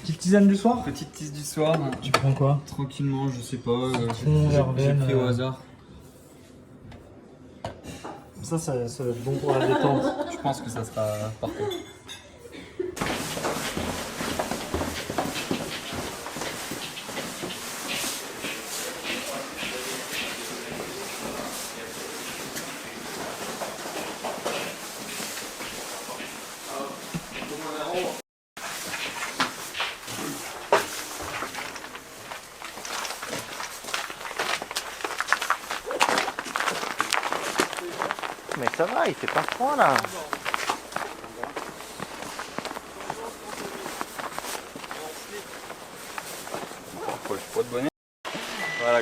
Petite tisane du soir? Petite tisse du soir. Tu prends quoi? Tranquillement, je sais pas. Verveine, j'ai pris au hasard. Ça va être bon pour la détente. Je pense que ça sera parfait. Mais ça va, il fait pas froid là. Faut pas de bonnet. Voilà.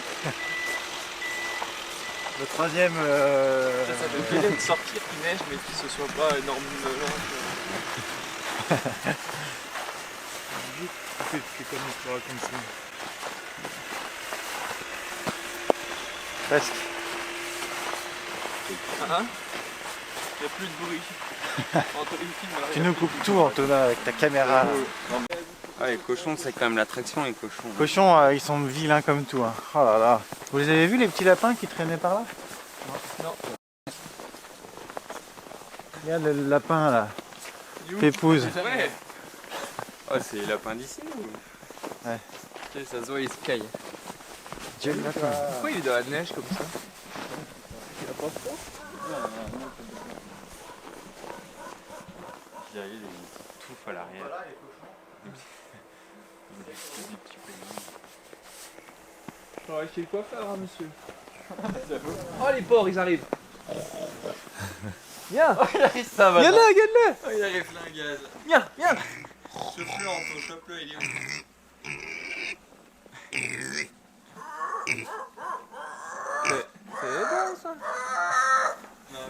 Le troisième. Ça fait plaisir de sortir qu'il neige mais que ce soit pas énorme. C'est comme histoire comme ça. Presque. Hein? Il n'y a plus de bruit. Antoine filme là. Tu nous coupes tout, Antonin, avec ta caméra. Ah, les cochons, c'est quand même l'attraction, les cochons. Les cochons, ils sont vilains comme tout. Hein. Oh là là. Vous les avez vus, les petits lapins qui traînaient par là? Non. Regarde le lapin là. Pépouze. Ouais. Oh, c'est les lapins d'ici ou... Ouais. Ok, ça se voit, ils se caillent. Dieu le lapin. Pourquoi il est dans la neige comme ça? Il a pas froid? Il y a des touffes à l'arrière. Voilà les cochons. Des petits peignons. On va chez le coiffeur, hein, monsieur. Oh les porcs, ils arrivent. Viens. Oh, il arrive, ça va. Viens là, regarde-le. Oh, il arrive là, un gaz. Viens, viens. Chope-le, Anto, chope-le, il est où? C'est bon ça.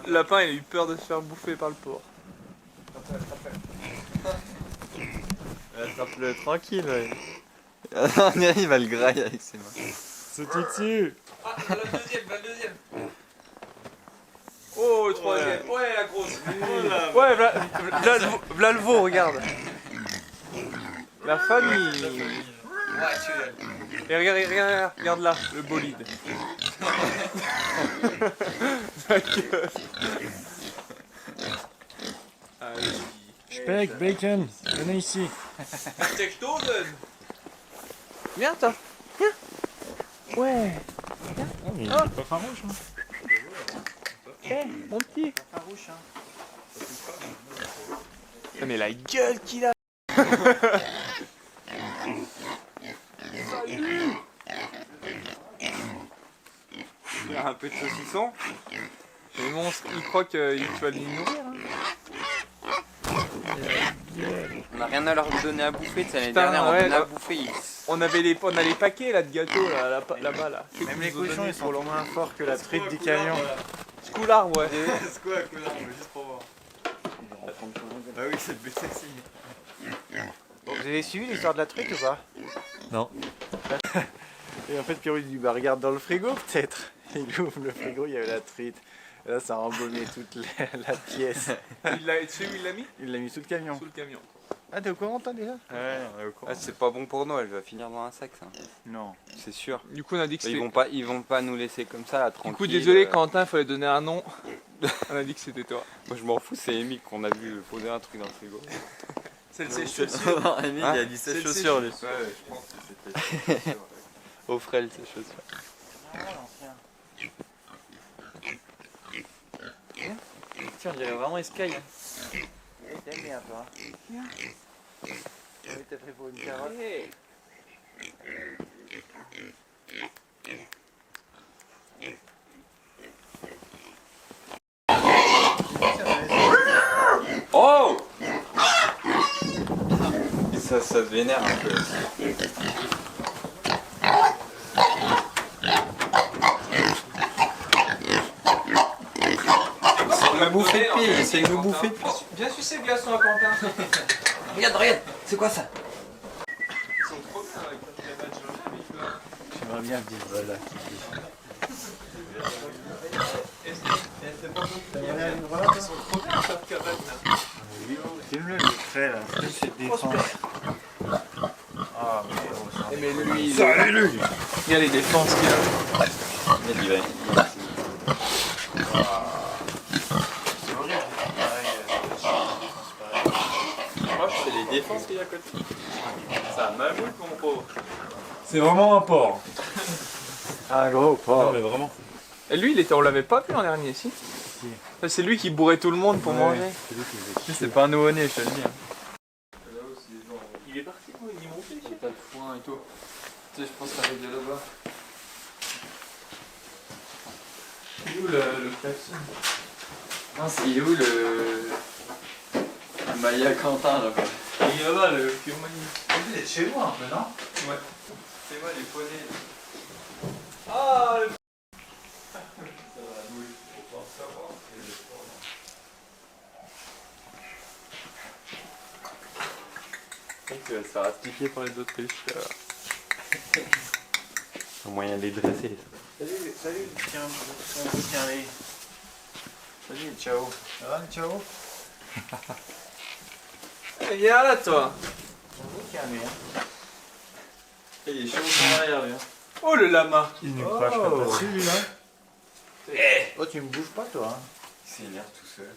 Le lapin il a eu peur de se faire bouffer par le porc. Attrape-le tranquille, ouais. On dirait il va le grailler avec ses mains. C'est dessus. Ah, la deuxième. Oh, le troisième. Ouais, la grosse. Ouais, v'là le veau, regarde. La famille. Ouais, tu Et regarde là, le bolide. Sa gueule. Allez. Speck, bacon, venez ici. Textonen. Viens, toi. Viens. Ouais. Il est pas farouche. Hein. Eh, mon petit. Ah, mais la gueule qu'il a. Il y a un peu de saucisson. Les monstres, ils croient que tu vas les nourrir. Hein. On n'a rien à leur donner à bouffer, l'année Putain, dernière on ouais, donnait à là. bouffer. On a les paquets là de gâteaux là-bas là. Même les cochons, ils sont moins forts que la truite du camion. Scoulard, ouais. C'est quoi, connard? Juste pour voir. Ah oui, c'est le but aussi. Vous avez suivi l'histoire de la truite ou pas? Non. Et en fait, Pierrot il dit bah regarde dans le frigo peut-être. Il ouvre le frigo, il y avait la truite. Et là, ça a embaumé toute la pièce. Tu sais où il l'a mis? Il l'a mis sous le camion. Sous le camion. Ah, t'es au courant toi déjà? Ouais, on est au courant. Ah, c'est pas bon pour nous, elle va finir dans un sac ça. Non. C'est sûr. Du coup, on a dit que Ils c'était. vont pas nous laisser comme ça là, Du tranquille. coup, désolé, Quentin, il fallait donner un nom. On a dit que c'était toi. Moi je m'en fous, c'est Amy qu'on a vu poser un truc dans le frigo. C'est le sèche-chaussures. Non, Amy, il a dit C'est ses le chaussures lui. sèche-chaussures. Ouais, je pense que c'était ses chaussures. Au frêle ses chaussures. Tiens, on dirait vraiment Sky. T'aimes bien toi. Oui, t'as pris pour une carotte. Oh! Ça se vénère un peu. Il m'a bouffé de pied, il essaye de me bouffer de pied. Viens sucer le glaçon à Quentin. Regarde, c'est quoi ça? Ils sont trop bien avec la crème de Georgia. J'aimerais bien vivre voilà. Ils sont trop bien cette cabane là. Filme-le le trait là, c'est défense. mais lui. Salut lui. Il y a les défenses qu'il a. Il va. Moi, je fais les défenses qu'il y a à côté. C'est un mammouth, mon pauvre. C'est vraiment un porc. Un gros Non, porc. mais vraiment. Et lui, on l'avait pas vu en dernier, si. Ça, c'est lui qui bourrait tout le monde pour manger. C'est pas un nouveau-né, je te le dis. Il est parti, quoi, il est monté. Il n'y a pas de foin et tout. Tu sais, je pense que ça arrive de là-bas. Il est où le klaxon? Non, il est où le Maya Quentin là quoi? Il est là-bas, le Fiumani. Il est chez moi un peu, non? Ouais. C'est moi les poneys. Ah, le... Tu vas se faire astiquer par les autres riches. Un moyen de les dresser. Salut, tiens, allez. Salut, ciao. Ça va, ciao? Viens là, toi. Il est chaud en arrière lui. Oh, le lama. Il nous crache pas dessus, lui, là. Oh, tu me bouges pas, toi, hein? Il s'énerve tout seul.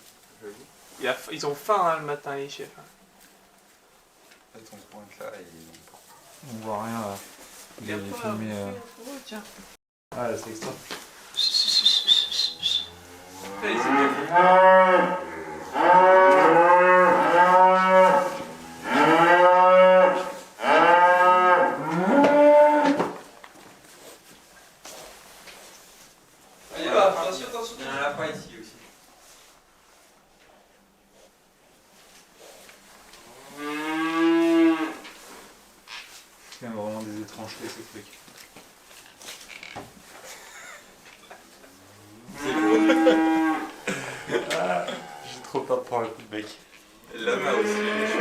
Ils ont faim hein, le matin, les chefs. Peut-être on se pointe là et On voit rien, là. Il est filmé. Tiens. Ah, là, c'est extra. Allez, c'est Allez, va, attention, attention. il y en a un lapin ici aussi. Il y a vraiment des étrangetés, ce truc. J'ai trop peur de prendre un coup de bec. Et le lama aussi, il est chaud.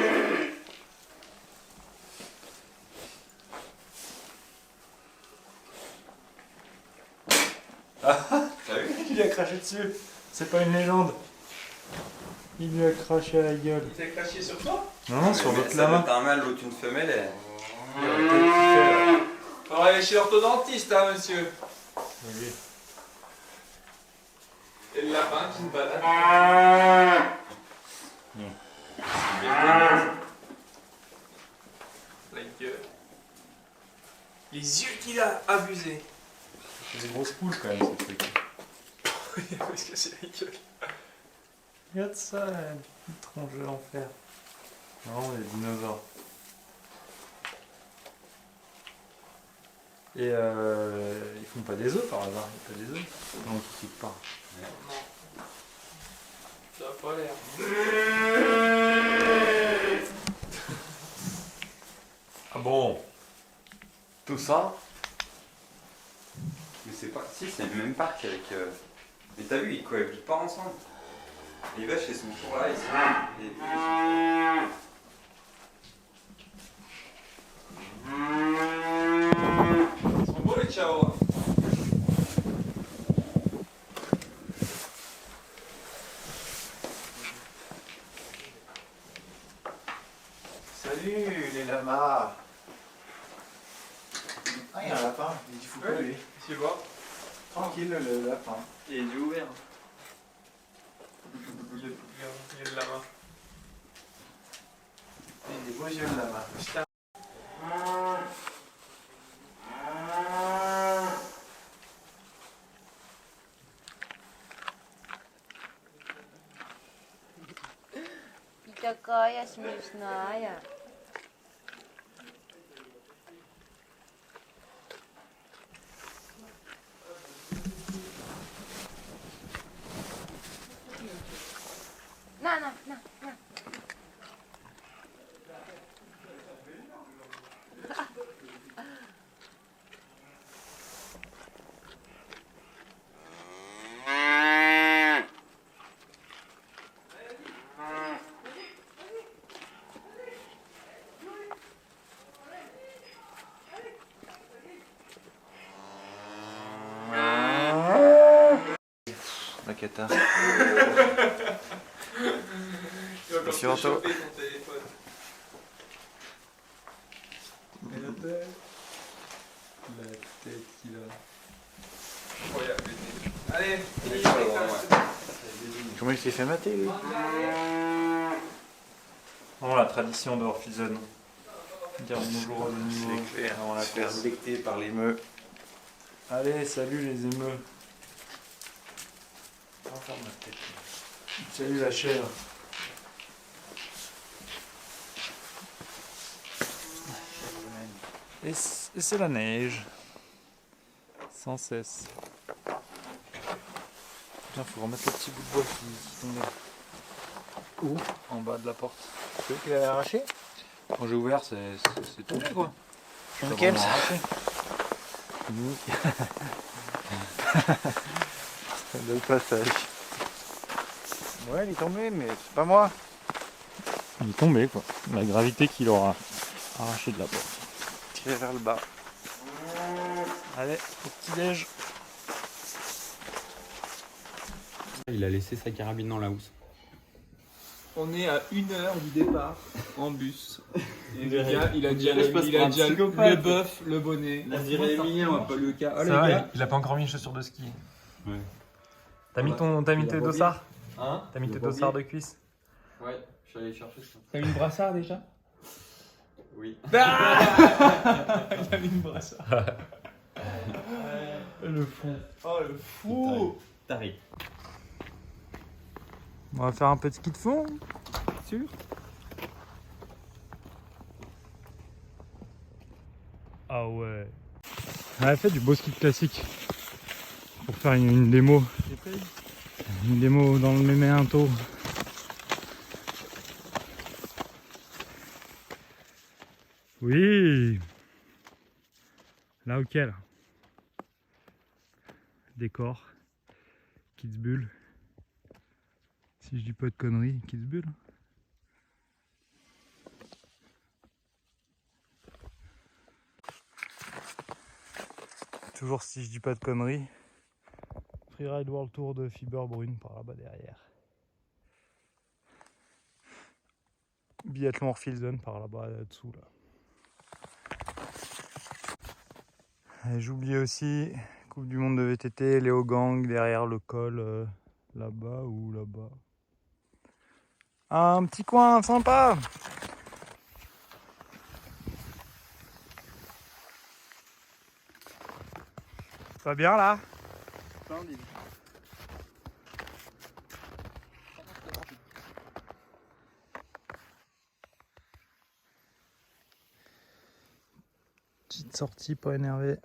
T'as vu? Il lui a craché dessus. C'est pas une légende. Il lui a craché à la gueule. Il t'a craché sur toi? Non, non, sur Mais l'autre ça lama. doit être un mâle, l'autre une femelle. Il a la tête qui fait, là. Faudra aller chez l'orthodontiste, hein, monsieur. Oui. Et le lapin qui se balade. La gueule. Les yeux qu'il a abusé. C'est des grosses poules, quand même, ce truc. Parce que c'est la gueule. Regarde ça, une petite tronche de l'enfer. Non, les dinosaures. Et ils font pas des œufs par hasard, il y a pas des œufs. Non, qui piquent pas. Non. Ça a pas l'air. Ah bon? Tout ça? Mais c'est pas. Si, c'est le même parc avec. Mais t'as vu, ils cohabitent pas ensemble. Les vaches, elles sont toujours là, ici. Les Ils sont beaux les Chihuahuas. Salut, les lamas. Ah, il y a un lapin. Il dit, faut pas lui. Tu vois? Tranquille, le lapin. Il est déjà ouvert. Il y a le lama. Il a des beaux yeux, le lama. Putain. И такая смешная. На. La cata. Il va encore Monsieur te Anto. choper ton téléphone. qu'il a. Incroyable l'été. Allez, fini, Comment il s'est fait mater lui? Oh, la tradition de Orphison. Dire bonjour aux animaux avant la Se faire course. becter par les meufs. Allez, salut les émeux. Salut la chèvre. Et c'est la neige. Sans cesse. Tiens, faut remettre le petit bout de bois qui tombait. Où? En bas de la porte. C'est eux qui l'avaient arraché? Quand j'ai ouvert, c'est tombé quoi. Nickel ça. Le passage. Ouais, il est tombé, mais c'est pas moi. Il est tombé quoi. La gravité qui l'aura arraché de la porte. Tiré vers le bas. Allez, au petit-déj. Il a laissé sa carabine dans la housse. On est à 1 heure du départ en bus. Et le gars, il a déjà, je passe pour un le psychopathe. bœuf, le bonnet. La dirait Emilien, on va pas le cas. Ah, les gars, il a pas encore mis les chaussures de ski. Ouais. T'as mis tes dossards? Hein? T'as mis tes dossards de cuisse? Ouais, je suis allé chercher ça. t'as mis une brassard déjà? Oui. Il a mis une brassard. Le fond. Oh le fou! T'arrives. On va faire un peu de ski de fond, sûr. Ah ouais. On a fait du beau ski classique pour faire une démo. Une démo dans le Méméinto. Oui. Là ok là. Décor. Kitzbühel. Si je dis pas de conneries, Kitzbühel. Toujours si je dis pas de conneries. Freeride World Tour de Fiberbrunn par là-bas derrière. Biathlon Orphison par là-bas là-dessous là. Et j'oubliais aussi Coupe du monde de VTT, Léo Gang derrière le col là-bas ou là-bas. Un petit coin sympa. Ça va bien là? Petite sortie pas énervé.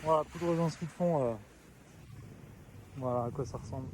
Voilà, poudreuse en ski de fond. Voilà à quoi ça ressemble.